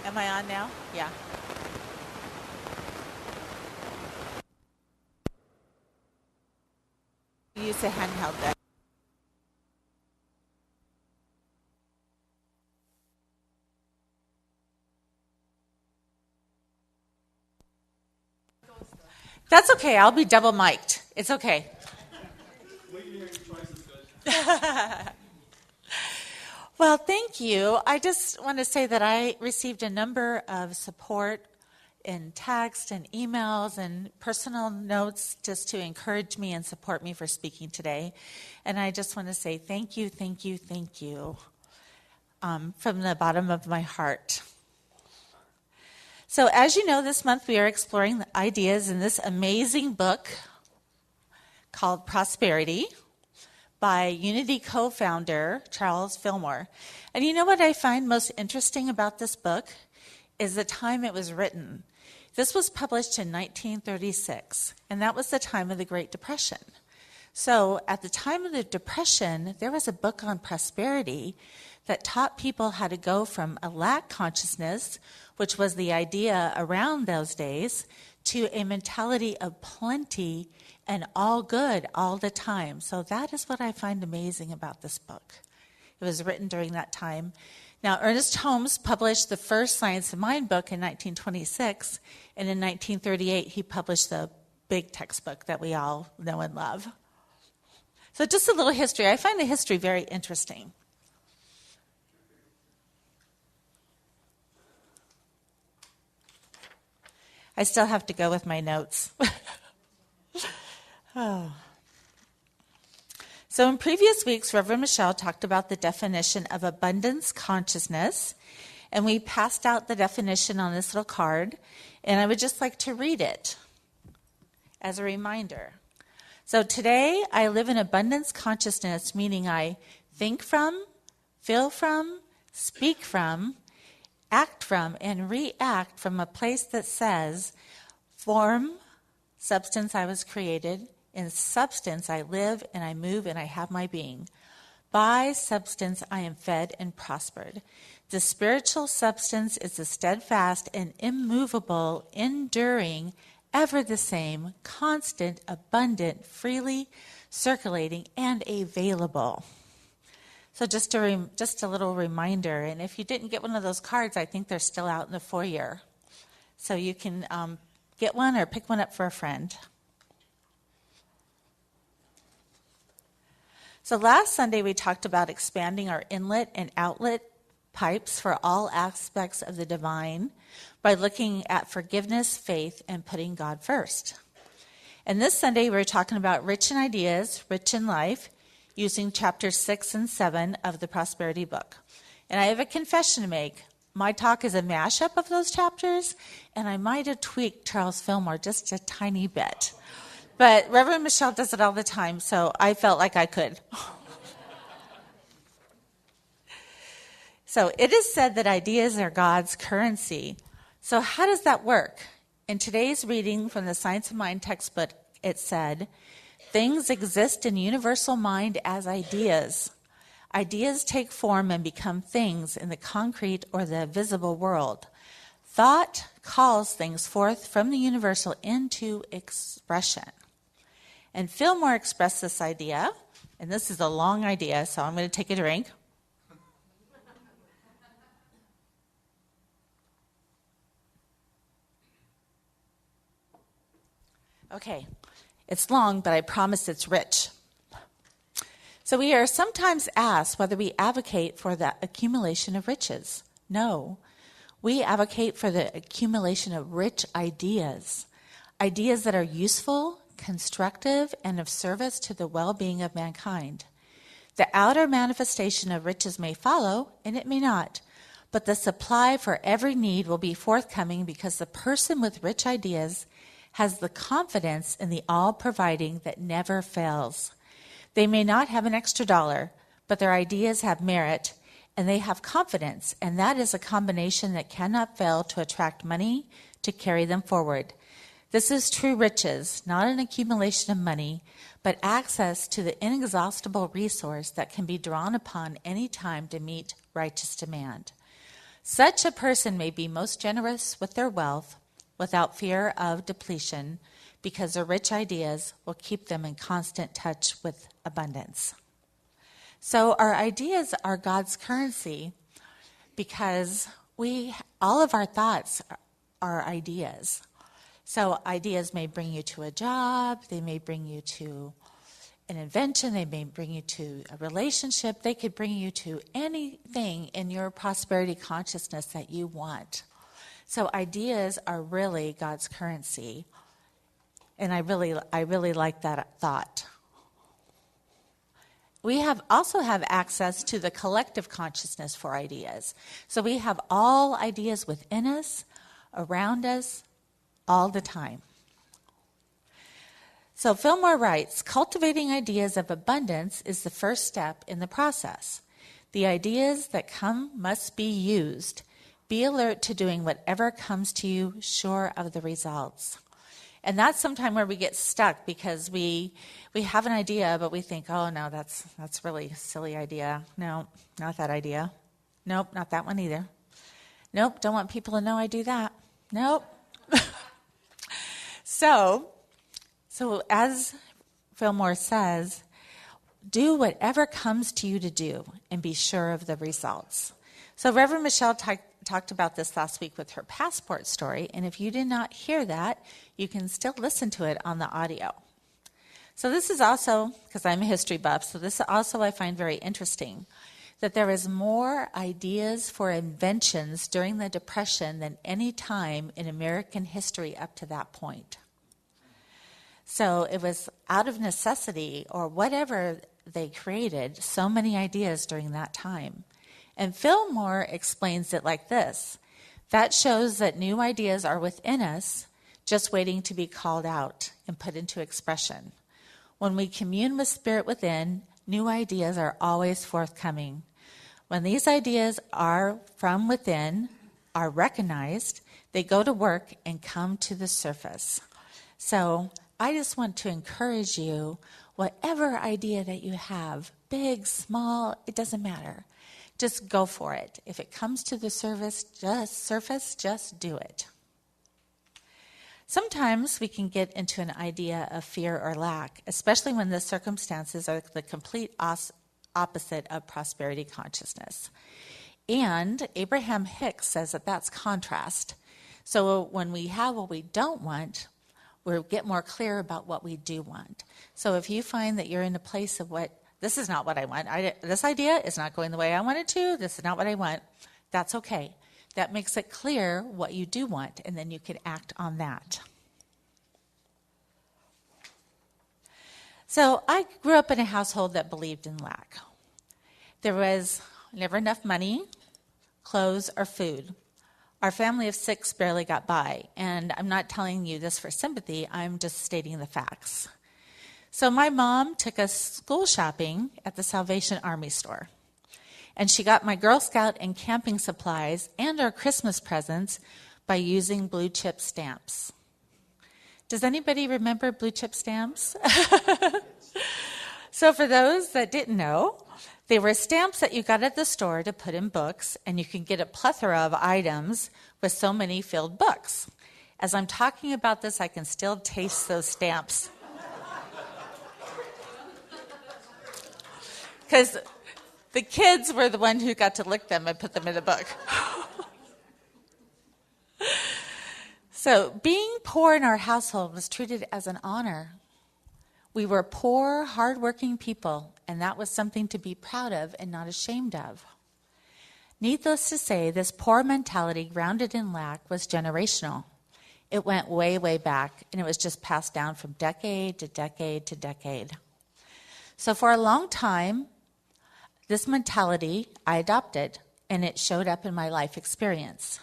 Am I on now? Yeah. Use the handheld then. That's okay. I'll be double mic'd. It's okay. Well, thank you. I just want to say that I received a number of support in text and emails and personal notes just to encourage me and support me for speaking today. And I just want to say thank you, thank you, thank you from the bottom of my heart. So as you know, this month we are exploring the ideas in this amazing book called Prosperity by Unity co-founder Charles Fillmore. And you know what I find most interesting about this book is the time it was written. This was published in 1936, and that was the time of the Great Depression. So at the time of the Depression, there was a book on prosperity that taught people how to go from a lack consciousness, which was the idea around those days, to a mentality of plenty and all good all the time. So that is what I find amazing about this book. It was written during that time. Now, Ernest Holmes published the first Science of Mind book in 1926, and in 1938 he published the big textbook that we all know and love. So just a little history. I find the history very interesting. I still have to go with my notes. Oh. So in previous weeks, Reverend Michelle talked about the definition of abundance consciousness, and we passed out the definition on this little card, and I would just like to read it as a reminder. So today, I live in abundance consciousness, meaning I think from, feel from, speak from, act from, and react from a place that says, form, substance I was created, in substance I live and I move and I have my being. By substance I am fed and prospered. The spiritual substance is the steadfast and immovable, enduring, ever the same, constant, abundant, freely circulating, and available. So just a little reminder, and if you didn't get one of those cards, I think they're still out in the foyer. So you can get one or pick one up for a friend. So last Sunday we talked about expanding our inlet and outlet pipes for all aspects of the divine by looking at forgiveness, faith, and putting God first. And this Sunday we're talking about rich in ideas, rich in life, using chapters 6 and 7 of the Prosperity book. And I have a confession to make. My talk is a mashup of those chapters, and I might have tweaked Charles Fillmore just a tiny bit. But Reverend Michelle does it all the time, so I felt like I could. So it is said that ideas are God's currency. So how does that work? In today's reading from the Science of Mind textbook, it said, things exist in universal mind as ideas. Ideas take form and become things in the concrete or the visible world. Thought calls things forth from the universal into expression. And Fillmore expressed this idea, and this is a long idea, so I'm going to take a drink. Okay, it's long, but I promise it's rich. So we are sometimes asked whether we advocate for the accumulation of riches. No, we advocate for the accumulation of rich ideas, ideas that are useful, constructive, and of service to the well-being of mankind. The outer manifestation of riches may follow, and it may not, but the supply for every need will be forthcoming because the person with rich ideas has the confidence in the all-providing that never fails. They may not have an extra dollar, but their ideas have merit, and they have confidence, and that is a combination that cannot fail to attract money to carry them forward. This is true riches, not an accumulation of money, but access to the inexhaustible resource that can be drawn upon any time to meet righteous demand. Such a person may be most generous with their wealth without fear of depletion, because their rich ideas will keep them in constant touch with abundance. So our ideas are God's currency, because all of our thoughts are ideas. So ideas may bring you to a job, they may bring you to an invention, they may bring you to a relationship, they could bring you to anything in your prosperity consciousness that you want. So ideas are really God's currency. And I really like that thought. We also have access to the collective consciousness for ideas. So we have all ideas within us, around us, all the time. So Fillmore writes, cultivating ideas of abundance is the first step in the process. The ideas that come must be used. Be alert to doing whatever comes to you, sure of the results. And that's sometimes where we get stuck, because we have an idea, but we think, oh, no, that's really a silly idea. No, not that idea. Nope, not that one either. Nope, don't want people to know I do that. Nope. So as Fillmore says, do whatever comes to you to do and be sure of the results. So Reverend Michelle talked about this last week with her passport story, and if you did not hear that, you can still listen to it on the audio. So this is also, because I'm a history buff, so this also I find very interesting, that there is more ideas for inventions during the Depression than any time in American history up to that point. So it was out of necessity or whatever they created, so many ideas during that time. And Fillmore explains it like this: that shows that new ideas are within us, just waiting to be called out and put into expression. When we commune with Spirit within, new ideas are always forthcoming. When these ideas are from within, are recognized, they go to work and come to the surface. So I just want to encourage you, whatever idea that you have, big, small, it doesn't matter. Just go for it. If it comes to the surface, just do it. Sometimes we can get into an idea of fear or lack, especially when the circumstances are the complete opposite of prosperity consciousness. And Abraham Hicks says that that's contrast. So when we have what we don't want, we get more clear about what we do want. So if you find that you're in a place of this is not what I want, this idea is not going the way I want it to, this is not what I want, that's okay. That makes it clear what you do want, and then you can act on that. So I grew up in a household that believed in lack. There was never enough money, clothes, or food. Our family of 6 barely got by, and I'm not telling you this for sympathy, I'm just stating the facts. So my mom took us school shopping at the Salvation Army store. And she got my Girl Scout and camping supplies and our Christmas presents by using blue chip stamps. Does anybody remember blue chip stamps? So for those that didn't know, they were stamps that you got at the store to put in books, and you can get a plethora of items with so many filled books. As I'm talking about this, I can still taste those stamps. Because the kids were the one who got to lick them and put them in the book. So being poor in our household was treated as an honor. We were poor, hardworking people, and that was something to be proud of and not ashamed of. Needless to say, this poor mentality grounded in lack was generational. It went way, way back, and it was just passed down from decade to decade to decade. So for a long time, this mentality I adopted, and it showed up in my life experience.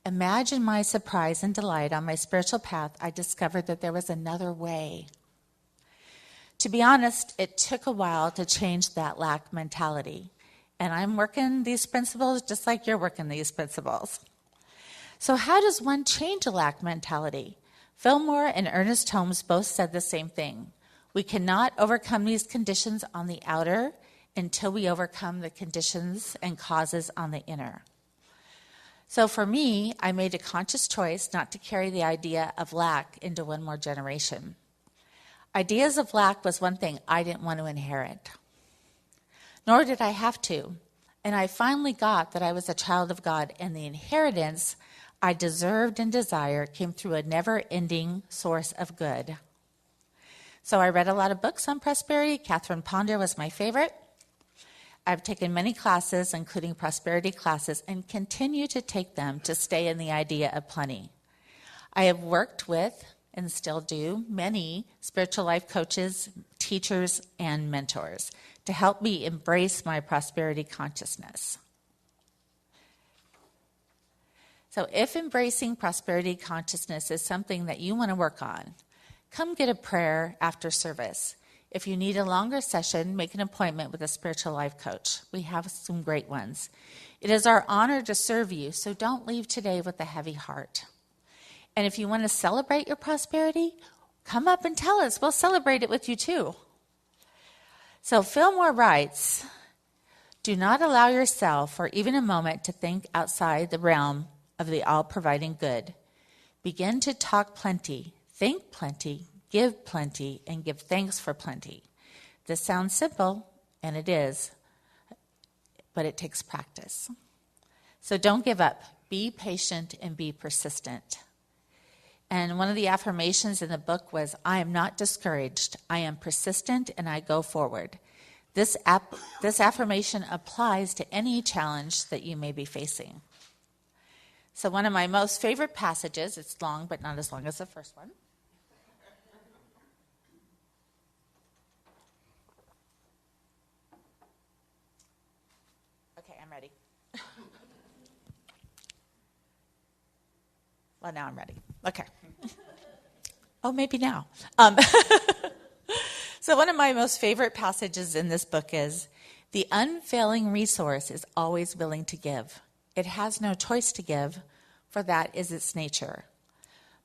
Imagine my surprise and delight on my spiritual path. I discovered that there was another way. To be honest, it took a while to change that lack mentality. And I'm working these principles just like you're working these principles. So how does one change a lack mentality? Fillmore and Ernest Holmes both said the same thing. We cannot overcome these conditions on the outer until we overcome the conditions and causes on the inner. So for me, I made a conscious choice not to carry the idea of lack into one more generation. Ideas of lack was one thing I didn't want to inherit, nor did I have to. And I finally got that I was a child of God, and the inheritance I deserved and desired came through a never-ending source of good. So I read a lot of books on prosperity. Catherine Ponder was my favorite. I've taken many classes, including prosperity classes, and continue to take them to stay in the idea of plenty. I have worked with, and still do, many spiritual life coaches, teachers, and mentors to help me embrace my prosperity consciousness. So if embracing prosperity consciousness is something that you want to work on, come get a prayer after service. If you need a longer session, make an appointment with a spiritual life coach. We have some great ones. It is our honor to serve you, so don't leave today with a heavy heart. And if you want to celebrate your prosperity, come up and tell us. We'll celebrate it with you too. So Fillmore writes, do not allow yourself for even a moment to think outside the realm of the all-providing good. Begin to talk plenty, think plenty, give plenty, and give thanks for plenty. This sounds simple, and it is, but it takes practice. So don't give up. Be patient and be persistent. And one of the affirmations in the book was, I am not discouraged. I am persistent, and I go forward. This affirmation applies to any challenge that you may be facing. So one of my most favorite passages, it's long, but not as long as the first one. Okay, I'm ready. Well, now I'm ready. Okay. Oh, maybe now. So one of my most favorite passages in this book is, the unfailing resource is always willing to give. It has no choice to give, for that is its nature.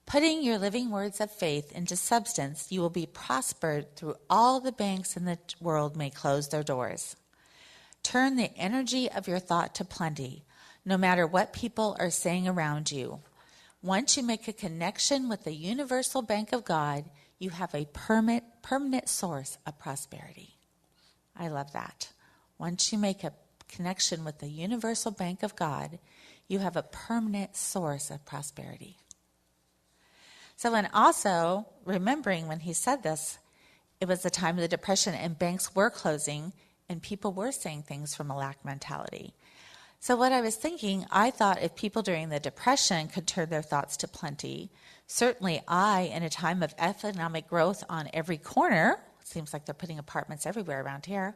Putting your living words of faith into substance, you will be prospered through all the banks in the world may close their doors. Turn the energy of your thought to plenty, no matter what people are saying around you. Once you make a connection with the universal bank of God, you have a permanent source of prosperity. I love that. Once you make a connection with the universal bank of God, you have a permanent source of prosperity. So, and also, remembering when he said this, it was the time of the Depression and banks were closing and people were saying things from a lack mentality. So what I was thinking, I thought if people during the Depression could turn their thoughts to plenty, certainly I, in a time of economic growth on every corner, it seems like they're putting apartments everywhere around here,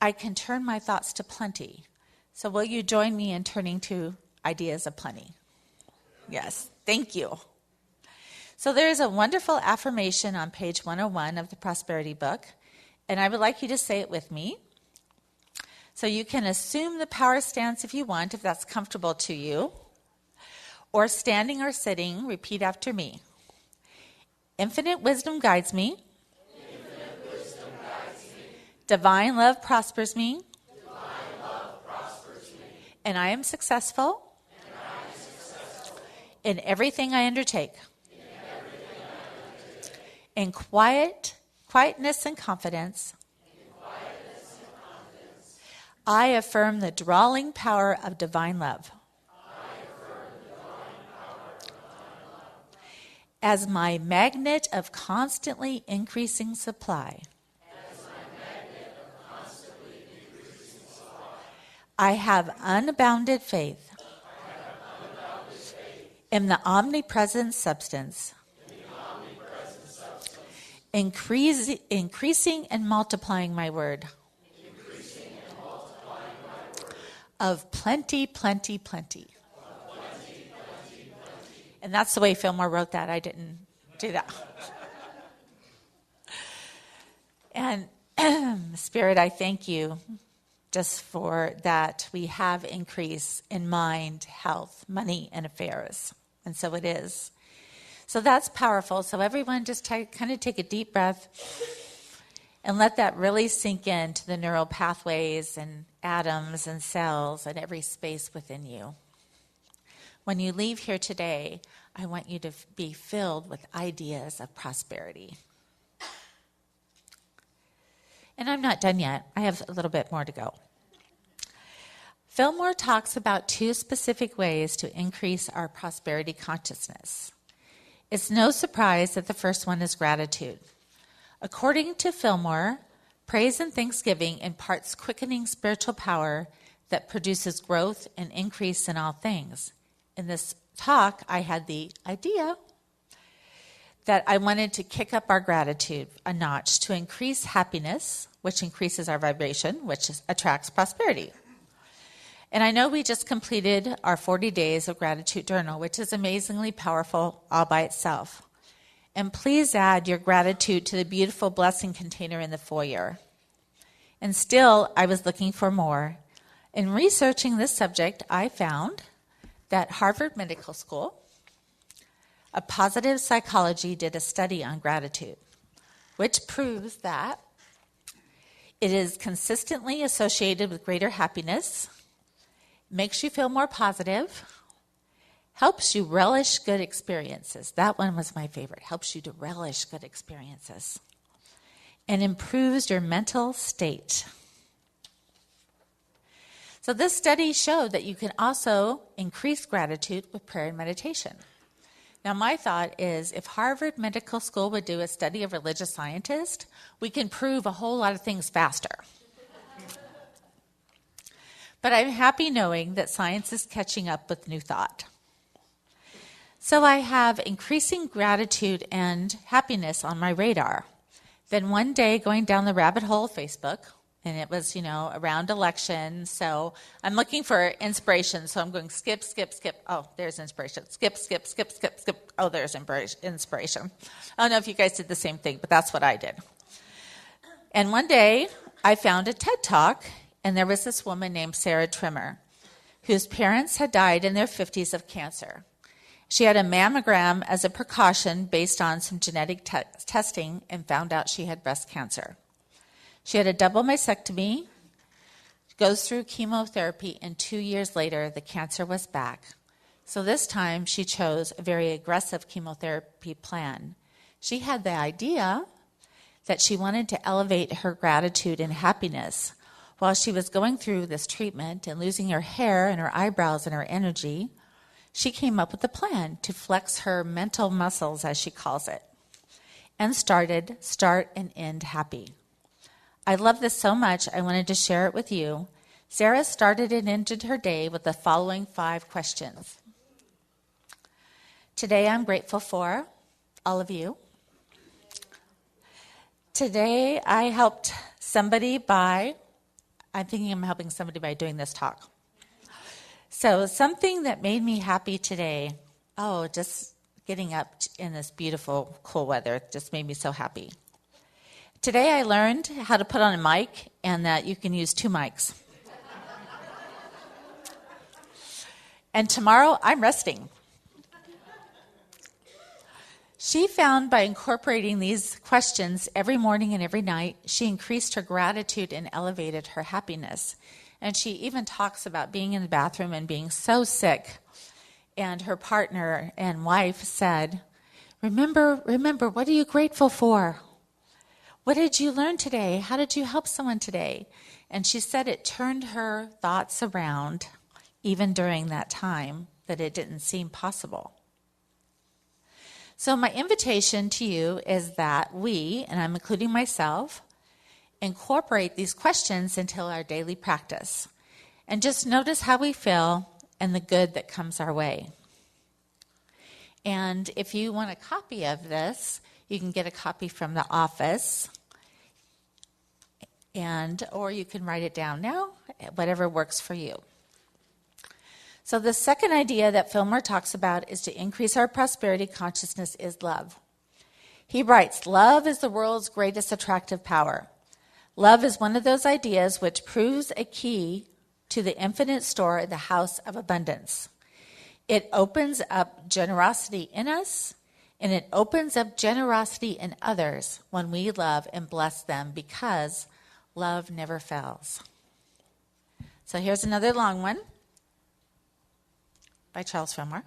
I can turn my thoughts to plenty. So will you join me in turning to ideas of plenty? Yes, thank you. So there is a wonderful affirmation on page 101 of the Prosperity book, and I would like you to say it with me. So you can assume the power stance if you want, if that's comfortable to you, or standing or sitting, repeat after me. Infinite wisdom guides me. Infinite wisdom guides me. Divine love prospers me. Divine love prospers me. And I am successful. And I am successful. In everything I undertake. In everything I undertake. In quietness and confidence. I affirm the drawing power of divine love. As my magnet of constantly increasing supply. I have unbounded faith. In the omnipresent substance. Increasing and multiplying my word. Of plenty, plenty, plenty. And that's the way Fillmore wrote that. I didn't do that. And Spirit, I thank you just for that we have increase in mind, health, money, and affairs. And so it is. So that's powerful. So everyone just kind of take a deep breath and let that really sink into the neural pathways and atoms and cells and every space within you. When you leave here today, I want you to be filled with ideas of prosperity. And I'm not done yet. I have a little bit more to go. Fillmore talks about 2 specific ways to increase our prosperity consciousness. It's no surprise that the first one is gratitude. According to Fillmore, praise and thanksgiving imparts quickening spiritual power that produces growth and increase in all things. In this talk, I had the idea that I wanted to kick up our gratitude a notch to increase happiness, which increases our vibration, which attracts prosperity. And I know we just completed our 40 days of gratitude journal, which is amazingly powerful all by itself. And please add your gratitude to the beautiful blessing container in the foyer. And still, I was looking for more. In researching this subject, I found that Harvard Medical School, a positive psychology, did a study on gratitude, which proves that it is consistently associated with greater happiness, makes you feel more positive, helps you relish good experiences. That one was my favorite. Helps you to relish good experiences. And improves your mental state. So this study showed that you can also increase gratitude with prayer and meditation. Now my thought is if Harvard Medical School would do a study of religious scientists, we can prove a whole lot of things faster. But I'm happy knowing that science is catching up with new thought. So I have increasing gratitude and happiness on my radar. Then one day going down the rabbit hole of Facebook, and it was, around election, so I'm looking for inspiration, so I'm going skip. Oh, there's inspiration. Skip. Oh, there's inspiration. I don't know if you guys did the same thing, but that's what I did. And one day I found a TED Talk, and there was this woman named Sarah Trimmer, whose parents had died in their 50s of cancer. She had a mammogram as a precaution based on some genetic testing and found out she had breast cancer. She had a double mastectomy, goes through chemotherapy, and 2 years later, the cancer was back. So this time, she chose a very aggressive chemotherapy plan. She had the idea that she wanted to elevate her gratitude and happiness. While she was going through this treatment and losing her hair and her eyebrows and her energy, she came up with a plan to flex her mental muscles, as she calls it, and started Start and End Happy. I love this so much, I wanted to share it with you. Sarah started and ended her day with the following 5 questions. Today I'm grateful for all of you. Today I helped somebody by, I'm thinking I'm helping somebody by doing this talk. So something that made me happy today, just getting up in this beautiful, cool weather just made me so happy. Today I learned how to put on a mic and that you can use 2 mics. And tomorrow I'm resting. She found by incorporating these questions every morning and every night, she increased her gratitude and elevated her happiness. And she even talks about being in the bathroom and being so sick. And her partner and wife said, remember, what are you grateful for? What did you learn today? How did you help someone today? And she said it turned her thoughts around, even during that time, that it didn't seem possible. So my invitation to you is that we, and I'm including myself, incorporate these questions into our daily practice. And just notice how we feel and the good that comes our way. And if you want a copy of this, you can get a copy from the office, or you can write it down now, whatever works for you. So the second idea that Fillmore talks about is to increase our prosperity consciousness is love. He writes, love is the world's greatest attractive power. Love is one of those ideas which proves a key to the infinite store in the house of abundance. It opens up generosity in us, and it opens up generosity in others when we love and bless them, because love never fails. So here's another long one. by Charles Fillmore.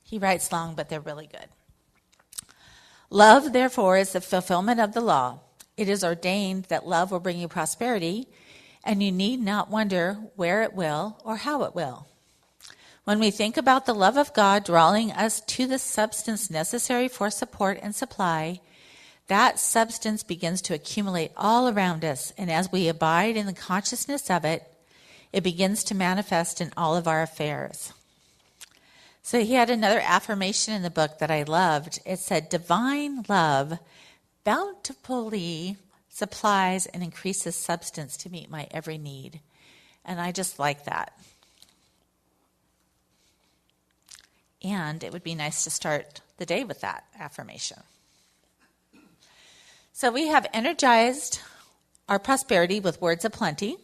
He writes long, but they're really good. Love, therefore, is the fulfillment of the law. It is ordained that love will bring you prosperity, and you need not wonder where it will or how it will. When we think about the love of God drawing us to the substance necessary for support and supply, that substance begins to accumulate all around us, and as we abide in the consciousness of it, it begins to manifest in all of our affairs. So he had another affirmation in the book that I loved. It said, divine love bountifully supplies and increases substance to meet my every need. And I just like that. And it would be nice to start the day with that affirmation. So we have energized our prosperity with words of plenty,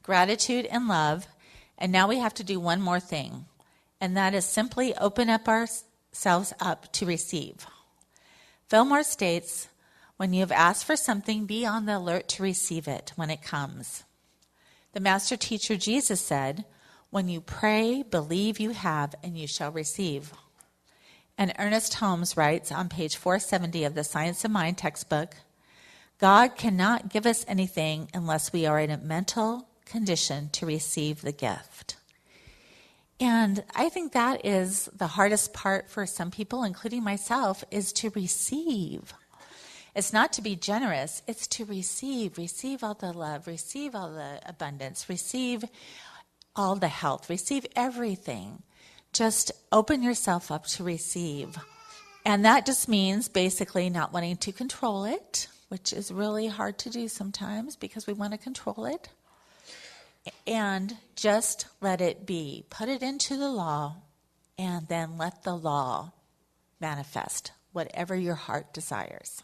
gratitude, and love. And now we have to do one more thing. And that is simply open up ourselves up to receive. Fillmore states, when you have asked for something, be on the alert to receive it when it comes. The master teacher Jesus said, when you pray, believe you have, and you shall receive. And Ernest Holmes writes on page 470 of the Science of Mind textbook, God cannot give us anything unless we are in a mental condition to receive the gift. And I think that is the hardest part for some people, including myself, is to receive. It's not to be generous, it's to receive. Receive all the love, receive all the abundance, receive all the health, receive everything. Just open yourself up to receive. And that just means basically not wanting to control it, which is really hard to do sometimes because we want to control it. And just let it be. Put it into the law, and then let the law manifest whatever your heart desires.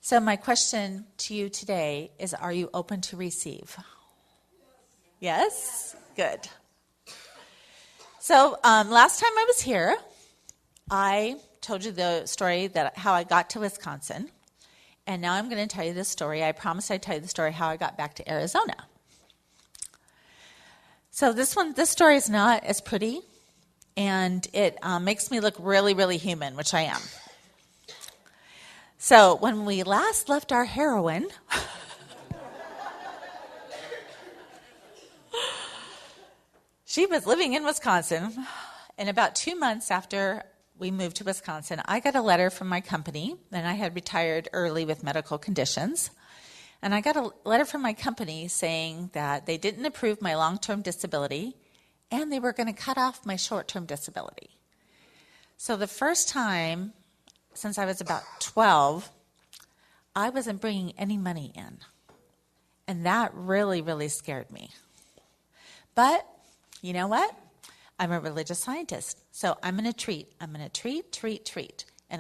So my question to you today is, are you open to receive? Yes? Good. So last time I was here, I told you the story that how I got to Wisconsin. And now I'm going to tell you this story. I promised I'd tell you the story how I got back to Arizona. So this story is not as pretty, and it makes me look really, really human, which I am. So when we last left our heroine, she was living in Wisconsin, and about 2 months after we moved to Wisconsin, I got a letter from my company, and I had retired early with medical conditions. And I got a letter from my company saying that they didn't approve my long-term disability, and they were going to cut off my short-term disability. So the first time since I was about 12, I wasn't bringing any money in. And that really, really scared me. But you know what? I'm a religious scientist, so I'm going to treat, and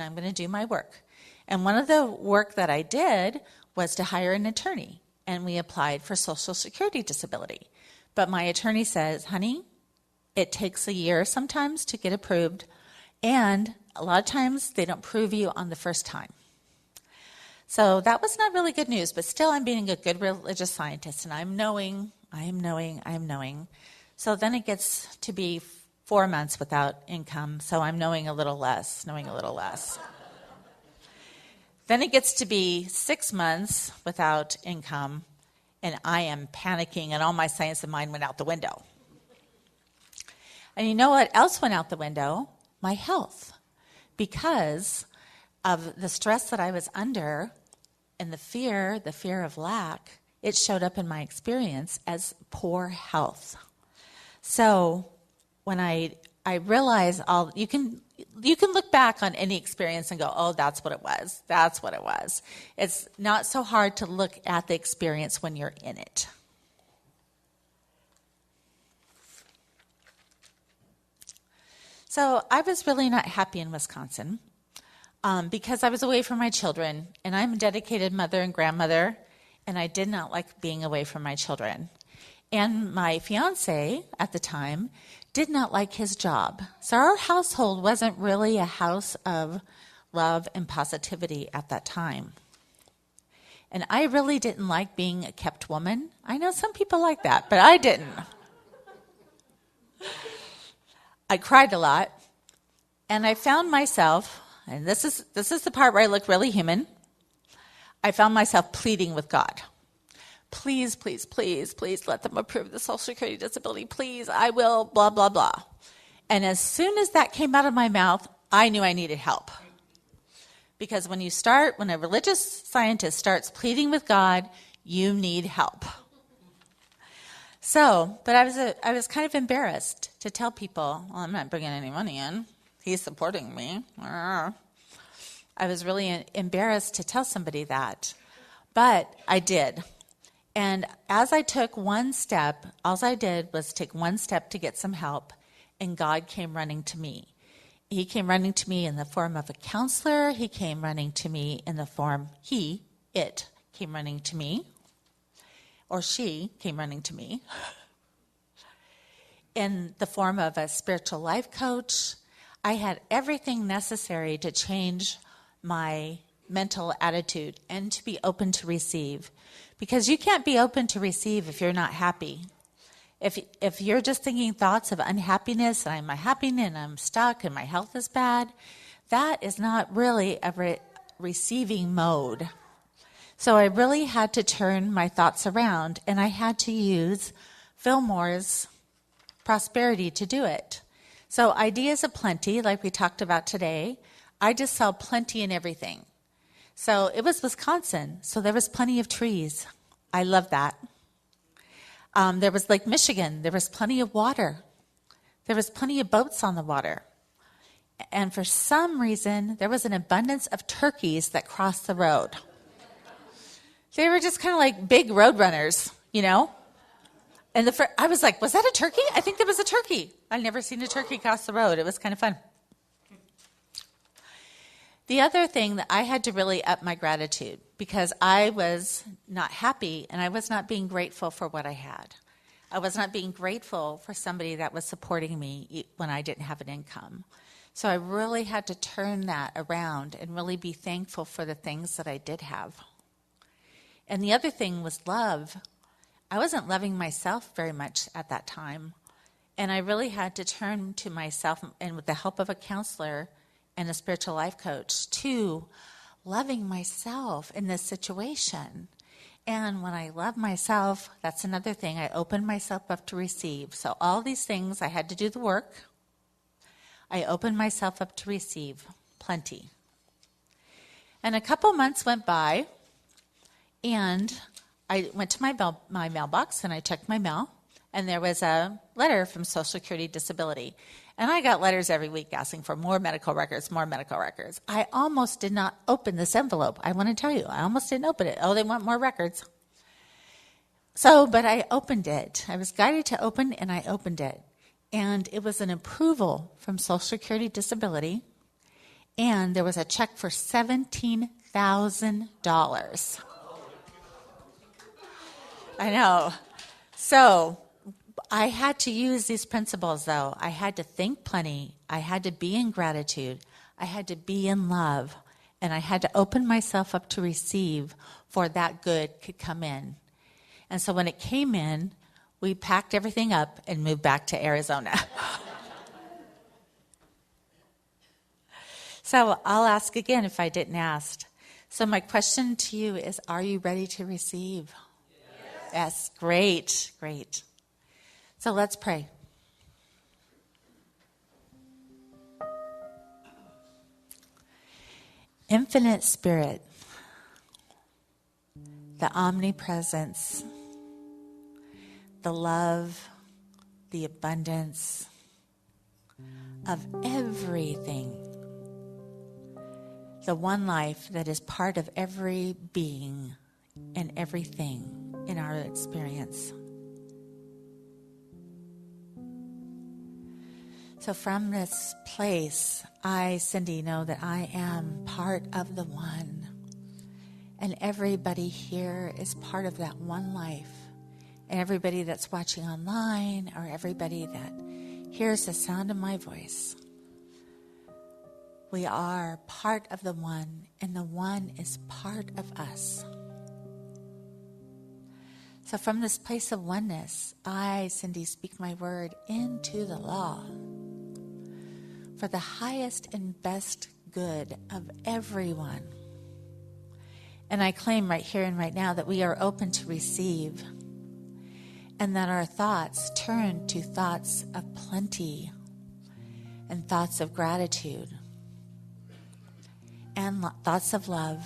I'm going to do my work. And one of the work that I did was to hire an attorney, and we applied for Social Security disability. But my attorney says, honey, it takes a year sometimes to get approved, and a lot of times they don't prove you on the first time. So that was not really good news, but still I'm being a good religious scientist, and I am knowing. So then it gets to be 4 months without income, so I'm knowing a little less. Then it gets to be 6 months without income, and I am panicking, and all my science of mind went out the window. And you know what else went out the window? My health. Because of the stress that I was under and the fear of lack, it showed up in my experience as poor health. So when I realize you can look back on any experience and go, oh, that's what it was. It's not so hard to look at the experience when you're in it. So I was really not happy in Wisconsin because I was away from my children, and I'm a dedicated mother and grandmother, and I did not like being away from my children. And my fiance at the time did not like his job. So our household wasn't really a house of love, and positivity at that time. And I really didn't like being a kept woman. I know some people like that, but I didn't. I cried a lot, and I found myself, and this is the part where I look really human, I found myself pleading with God. Please, please, please, please let them approve the Social Security disability. Please, I will, blah, blah, blah. And as soon as that came out of my mouth, I knew I needed help. Because when a religious scientist starts pleading with God, you need help. So, but I was kind of embarrassed to tell people, well, I'm not bringing any money in. He's supporting me. I was really embarrassed to tell somebody that. But I did. And as I took one step, all I did was take one step to get some help, and God came running to me. He came running to me in the form of a counselor. He came running to me in the form, it came running to me, or she came running to me, in the form of a spiritual life coach. I had everything necessary to change my mental attitude and to be open to receive. Because you can't be open to receive if you're not happy. If you're just thinking thoughts of unhappiness, and I'm unhappy and I'm stuck and my health is bad, that is not really a receiving mode. So I really had to turn my thoughts around, and I had to use Fillmore's prosperity to do it. So ideas aplenty, like we talked about today, I just saw plenty in everything. So it was Wisconsin, so there was plenty of trees. I love that. There was Lake Michigan. There was plenty of water. There was plenty of boats on the water. And for some reason, there was an abundance of turkeys that crossed the road. They were just kind of like big road runners, you know? And I was like, was that a turkey? I think there was a turkey. I'd never seen a turkey cross the road. It was kind of fun. The other thing that I had to really up my gratitude, because I was not happy and I was not being grateful for what I had. I was not being grateful for somebody that was supporting me when I didn't have an income. So I really had to turn that around and really be thankful for the things that I did have. And the other thing was love. I wasn't loving myself very much at that time. And I really had to turn to myself, and with the help of a counselor and a spiritual life coach, to loving myself in this situation. And when I love myself, that's another thing. I opened myself up to receive. So all these things, I had to do the work. I opened myself up to receive plenty. And a couple months went by, and I went to my mailbox, and I checked my mail, and there was a letter from Social Security Disability. And I got letters every week asking for more medical records, more medical records. I almost did not open this envelope. I want to tell you, I almost didn't open it. Oh, they want more records. But I opened it. I was guided to open, and I opened it. And it was an approval from Social Security Disability, and there was a check for $17,000. I know. So I had to use these principles, though. I had to think plenty. I had to be in gratitude. I had to be in love. And I had to open myself up to receive for that good could come in. And so when it came in, we packed everything up and moved back to Arizona. So I'll ask again if I didn't ask. So my question to you is, are you ready to receive? Yes, great, great. So let's pray. Infinite Spirit, the omnipresence, the love, the abundance of everything, the one life that is part of every being and everything in our experience. So from this place, I, Cindy, know that I am part of the one. And everybody here is part of that one life. And everybody that's watching online, or everybody that hears the sound of my voice, We are part of the one, and the one is part of us. So from this place of oneness, I, Cindy, speak my word into the law for the highest and best good of everyone. And I claim right here and right now that we are open to receive, and that our thoughts turn to thoughts of plenty and thoughts of gratitude and thoughts of love,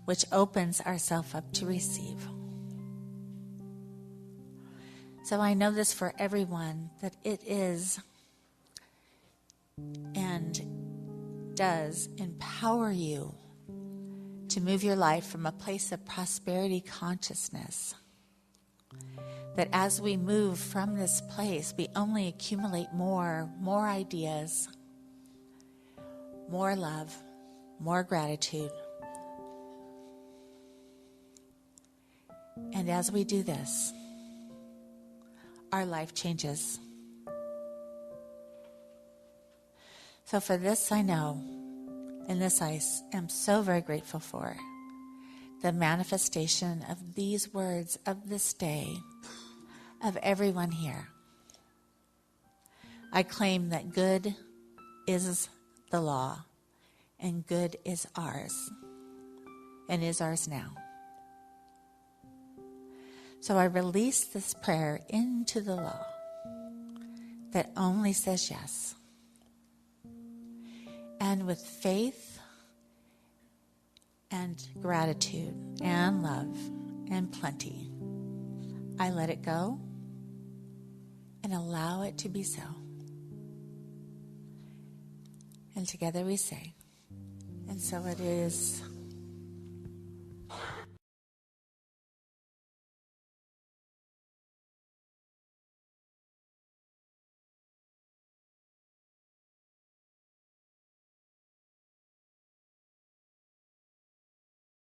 which opens ourselves up to receive. So I know this for everyone, that it is and does empower you to move your life from a place of prosperity consciousness. That as we move from this place, we only accumulate more ideas, more love, more gratitude. And as we do this, our life changes. So for this I know, and this I am so very grateful for, the manifestation of these words of this day, of everyone here. I claim that good is the law, and good is ours, and is ours now. So I release this prayer into the law that only says yes. And with faith and gratitude and love and plenty, I let it go and allow it to be so. And together we say, and so it is.